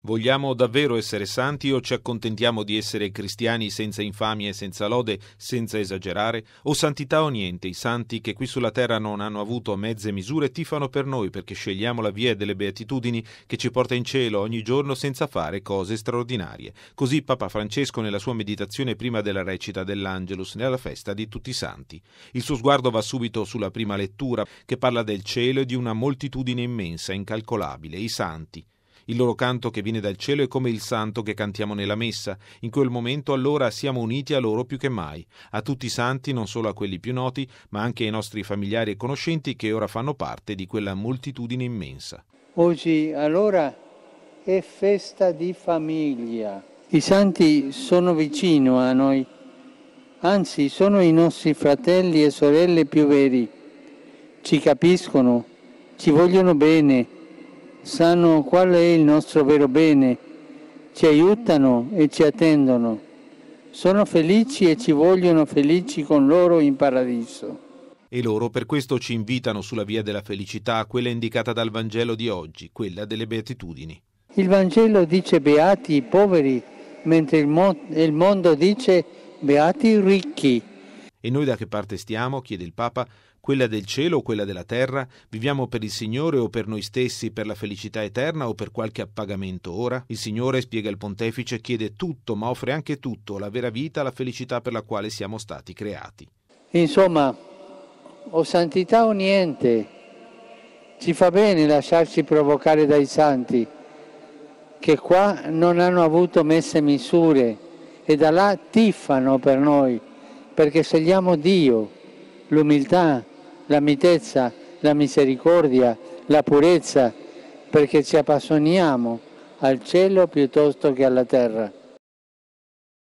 Vogliamo davvero essere santi o ci accontentiamo di essere cristiani senza infamia e senza lode, senza esagerare? O santità o niente, i santi che qui sulla terra non hanno avuto mezze misure tifano per noi perché scegliamo la via delle beatitudini che ci porta in cielo ogni giorno senza fare cose straordinarie. Così Papa Francesco nella sua meditazione prima della recita dell'Angelus nella festa di tutti i santi. Il suo sguardo va subito sulla prima lettura che parla del cielo e di una moltitudine immensa, incalcolabile, i santi. Il loro canto che viene dal cielo è come il santo che cantiamo nella messa. In quel momento allora siamo uniti a loro più che mai, a tutti i santi, non solo a quelli più noti, ma anche ai nostri familiari e conoscenti che ora fanno parte di quella moltitudine immensa. Oggi allora è festa di famiglia. I santi sono vicino a noi, anzi sono i nostri fratelli e sorelle più veri. Ci capiscono, ci vogliono bene, sanno qual è il nostro vero bene, ci aiutano e ci attendono. Sono felici e ci vogliono felici con loro in paradiso. E loro per questo ci invitano sulla via della felicità, quella indicata dal Vangelo di oggi, quella delle beatitudini. Il Vangelo dice beati i poveri, mentre il mondo dice beati i ricchi. E noi da che parte stiamo? Chiede il Papa. Quella del cielo o quella della terra? Viviamo per il Signore o per noi stessi, per la felicità eterna o per qualche appagamento ora? Il Signore, spiega il Pontefice, chiede tutto, ma offre anche tutto, la vera vita, la felicità per la quale siamo stati creati. Insomma, o santità o niente. Ci fa bene lasciarci provocare dai santi, che qua non hanno avuto messe misure e da là tifano per noi, perché scegliamo Dio, l'umiltà, la mitezza, la misericordia, la purezza, perché ci appassioniamo al cielo piuttosto che alla terra.